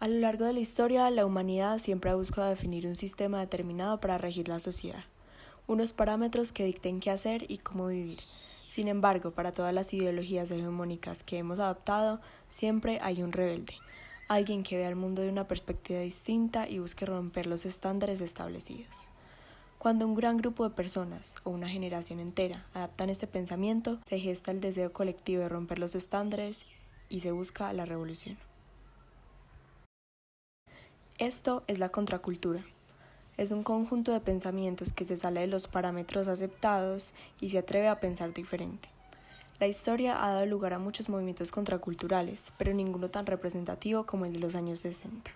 A lo largo de la historia, la humanidad siempre ha buscado definir un sistema determinado para regir la sociedad, unos parámetros que dicten qué hacer y cómo vivir. Sin embargo, para todas las ideologías hegemónicas que hemos adoptado, siempre hay un rebelde, alguien que vea el mundo de una perspectiva distinta y busque romper los estándares establecidos. Cuando un gran grupo de personas o una generación entera adaptan este pensamiento, se gesta el deseo colectivo de romper los estándares y se busca la revolución. Esto es la contracultura. Es un conjunto de pensamientos que se sale de los parámetros aceptados y se atreve a pensar diferente. La historia ha dado lugar a muchos movimientos contraculturales, pero ninguno tan representativo como el de los años 60.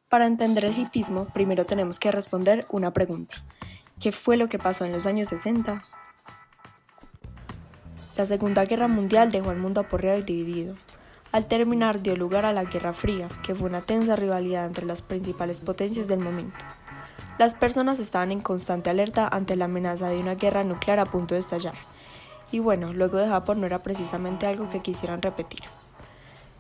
Para entender el hipismo, primero tenemos que responder una pregunta. ¿Qué fue lo que pasó en los años 60? La Segunda Guerra Mundial dejó al mundo aporreado y dividido. Al terminar dio lugar a la Guerra Fría, que fue una tensa rivalidad entre las principales potencias del momento. Las personas estaban en constante alerta ante la amenaza de una guerra nuclear a punto de estallar. Y bueno, luego de Japón no era precisamente algo que quisieran repetir.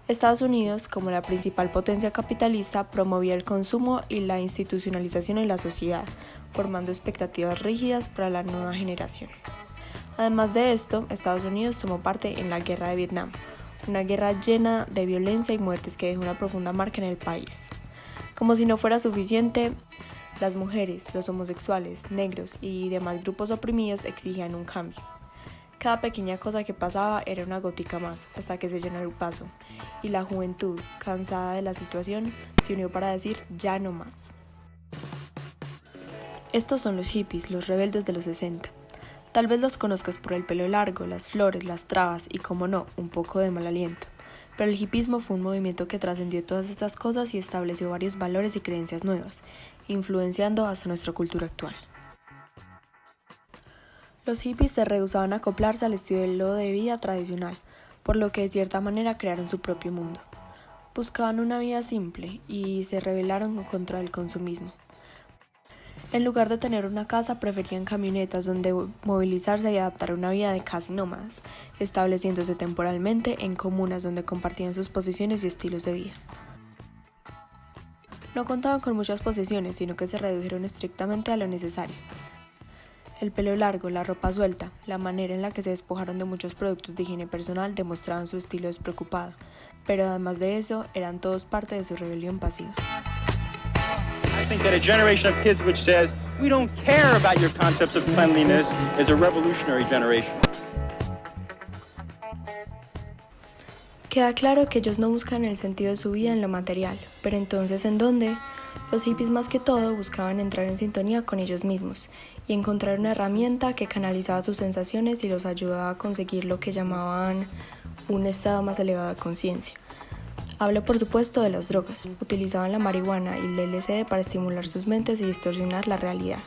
Estados Unidos, como la principal potencia capitalista, promovía el consumo y la institucionalización en la sociedad, formando expectativas rígidas para la nueva generación. Además de esto, Estados Unidos tomó parte en la Guerra de Vietnam, una guerra llena de violencia y muertes que dejó una profunda marca en el país. Como si no fuera suficiente, las mujeres, los homosexuales, negros y demás grupos oprimidos exigían un cambio. Cada pequeña cosa que pasaba era una gotica más, hasta que se llenó el vaso, y la juventud, cansada de la situación, se unió para decir ya no más. Estos son los hippies, los rebeldes de los 60. Tal vez los conozcas por el pelo largo, las flores, las trabas y, como no, un poco de mal aliento. Pero el hippismo fue un movimiento que trascendió todas estas cosas y estableció varios valores y creencias nuevas, influenciando hasta nuestra cultura actual. Los hippies se rehusaban a acoplarse al estilo de vida tradicional, por lo que de cierta manera crearon su propio mundo. Buscaban una vida simple y se rebelaron contra el consumismo. En lugar de tener una casa, preferían camionetas donde movilizarse y adaptar una vida de casi nómadas, estableciéndose temporalmente en comunas donde compartían sus posesiones y estilos de vida. No contaban con muchas posesiones, sino que se redujeron estrictamente a lo necesario. El pelo largo, la ropa suelta, la manera en la que se despojaron de muchos productos de higiene personal demostraban su estilo despreocupado, pero además de eso, eran todos parte de su rebelión pasiva. I think that a generation of kids which says, we don't care about your concepts of cleanliness is a revolutionary generation. Queda claro que ellos no buscan el sentido de su vida en lo material, pero entonces ¿en dónde? Los hippies más que todo buscaban entrar en sintonía con ellos mismos y encontrar una herramienta que canalizaba sus sensaciones y los ayudaba a conseguir lo que llamaban un estado más elevado de conciencia. Hablo por supuesto de las drogas. Utilizaban la marihuana y el LSD para estimular sus mentes y distorsionar la realidad.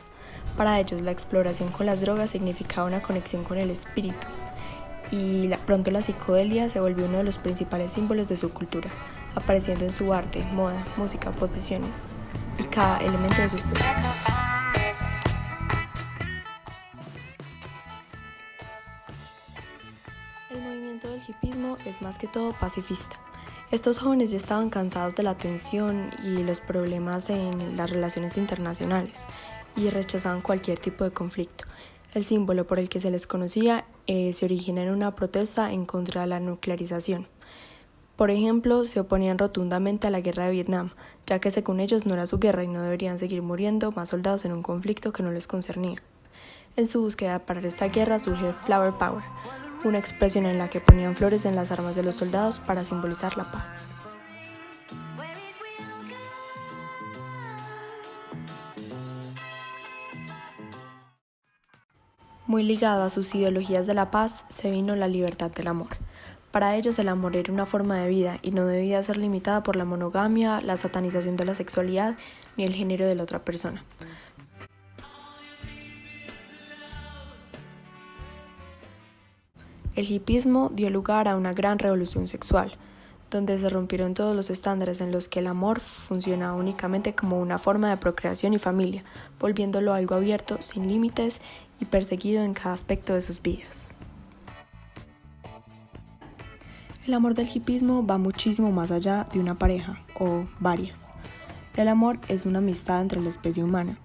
Para ellos la exploración con las drogas significaba una conexión con el espíritu y pronto la psicodelia se volvió uno de los principales símbolos de su cultura, apareciendo en su arte, moda, música, posesiones y cada elemento de su estética. El movimiento del hipismo es más que todo pacifista. Estos jóvenes ya estaban cansados de la tensión y los problemas en las relaciones internacionales y rechazaban cualquier tipo de conflicto. El símbolo por el que se les conocía se origina en una protesta en contra de la nuclearización. Por ejemplo, se oponían rotundamente a la guerra de Vietnam, ya que según ellos no era su guerra y no deberían seguir muriendo más soldados en un conflicto que no les concernía. En su búsqueda de parar esta guerra surge Flower Power, una expresión en la que ponían flores en las armas de los soldados para simbolizar la paz. Muy ligado a sus ideologías de la paz se vino la libertad del amor. Para ellos el amor era una forma de vida y no debía ser limitada por la monogamia, la satanización de la sexualidad ni el género de la otra persona. El hipismo dio lugar a una gran revolución sexual, donde se rompieron todos los estándares en los que el amor funcionaba únicamente como una forma de procreación y familia, volviéndolo algo abierto, sin límites y perseguido en cada aspecto de sus vidas. El amor del hipismo va muchísimo más allá de una pareja, o varias. El amor es una amistad entre la especie humana.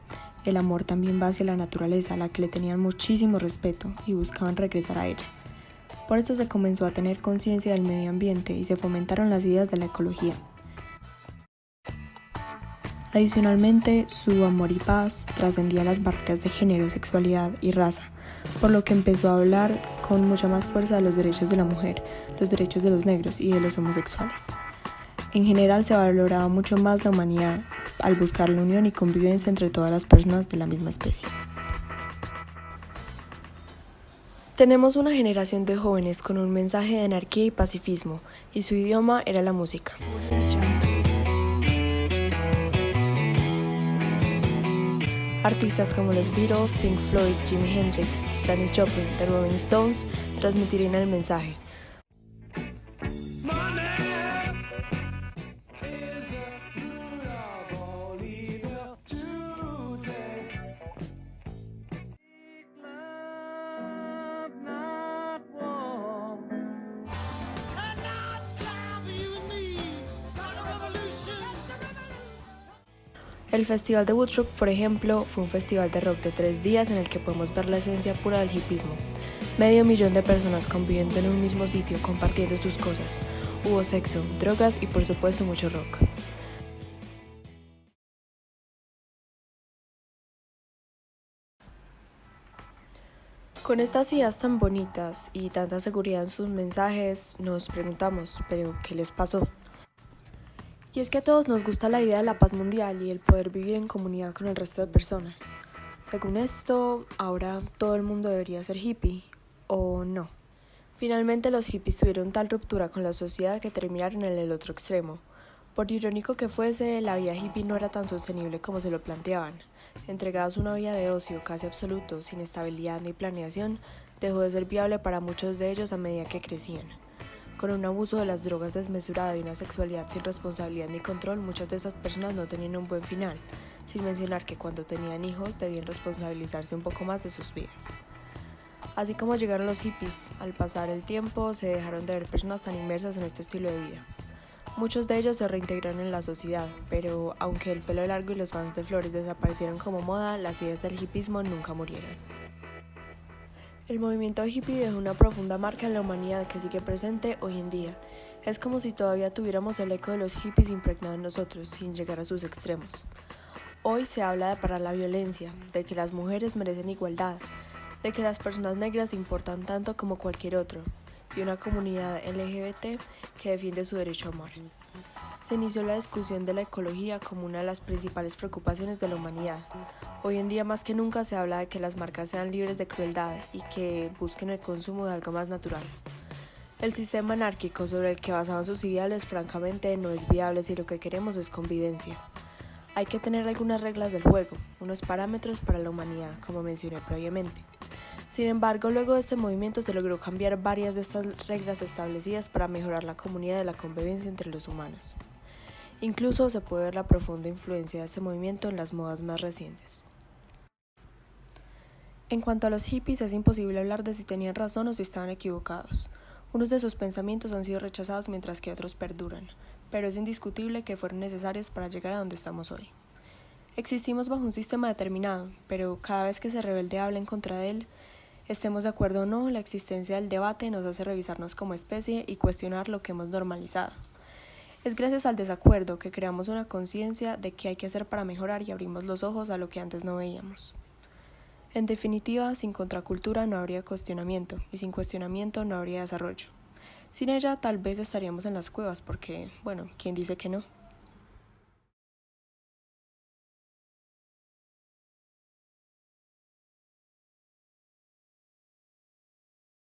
El amor también va hacia la naturaleza, a la que le tenían muchísimo respeto y buscaban regresar a ella. Por esto se comenzó a tener conciencia del medio ambiente y se fomentaron las ideas de la ecología. Adicionalmente, su amor y paz trascendía las barreras de género, sexualidad y raza, por lo que empezó a hablar con mucha más fuerza de los derechos de la mujer, los derechos de los negros y de los homosexuales. En general se valoraba mucho más la humanidad al buscar la unión y convivencia entre todas las personas de la misma especie. Tenemos una generación de jóvenes con un mensaje de anarquía y pacifismo, y su idioma era la música. Artistas como los Beatles, Pink Floyd, Jimi Hendrix, Janis Joplin, The Rolling Stones transmitirían el mensaje. El Festival de Woodstock, por ejemplo, fue un festival de rock de 3 días en el que podemos ver la esencia pura del hipismo. 500,000 de personas conviviendo en un mismo sitio, compartiendo sus cosas. Hubo sexo, drogas y por supuesto mucho rock. Con estas ideas tan bonitas y tanta seguridad en sus mensajes, nos preguntamos, ¿pero qué les pasó? Y es que a todos nos gusta la idea de la paz mundial y el poder vivir en comunidad con el resto de personas. Según esto, ahora todo el mundo debería ser hippie, ¿o no? Finalmente los hippies tuvieron tal ruptura con la sociedad que terminaron en el otro extremo. Por irónico que fuese, la vida hippie no era tan sostenible como se lo planteaban. Entregados a una vida de ocio casi absoluto, sin estabilidad ni planeación, dejó de ser viable para muchos de ellos a medida que crecían. Con un abuso de las drogas desmesurado y una sexualidad sin responsabilidad ni control, muchas de esas personas no tenían un buen final, sin mencionar que cuando tenían hijos debían responsabilizarse un poco más de sus vidas. Así como llegaron los hippies, al pasar el tiempo se dejaron de ver personas tan inmersas en este estilo de vida. Muchos de ellos se reintegraron en la sociedad, pero aunque el pelo largo y los fans de flores desaparecieron como moda, las ideas del hippismo nunca murieron. El movimiento hippie dejó una profunda marca en la humanidad que sigue presente hoy en día. Es como si todavía tuviéramos el eco de los hippies impregnado en nosotros, sin llegar a sus extremos. Hoy se habla de parar la violencia, de que las mujeres merecen igualdad, de que las personas negras importan tanto como cualquier otro, y una comunidad LGBT que defiende su derecho a amar. Se inició la discusión de la ecología como una de las principales preocupaciones de la humanidad. Hoy en día más que nunca se habla de que las marcas sean libres de crueldad y que busquen el consumo de algo más natural. El sistema anárquico sobre el que basaban sus ideales francamente no es viable si lo que queremos es convivencia. Hay que tener algunas reglas del juego, unos parámetros para la humanidad, como mencioné previamente. Sin embargo, luego de este movimiento se logró cambiar varias de estas reglas establecidas para mejorar la comunidad de la convivencia entre los humanos. Incluso se puede ver la profunda influencia de este movimiento en las modas más recientes. En cuanto a los hippies, es imposible hablar de si tenían razón o si estaban equivocados. Unos de sus pensamientos han sido rechazados mientras que otros perduran, pero es indiscutible que fueron necesarios para llegar a donde estamos hoy. Existimos bajo un sistema determinado, pero cada vez que se rebelde habla en contra de él, estemos de acuerdo o no, la existencia del debate nos hace revisarnos como especie y cuestionar lo que hemos normalizado. Es gracias al desacuerdo que creamos una conciencia de qué hay que hacer para mejorar y abrimos los ojos a lo que antes no veíamos. En definitiva, sin contracultura no habría cuestionamiento, y sin cuestionamiento no habría desarrollo. Sin ella tal vez estaríamos en las cuevas porque, ¿quién dice que no?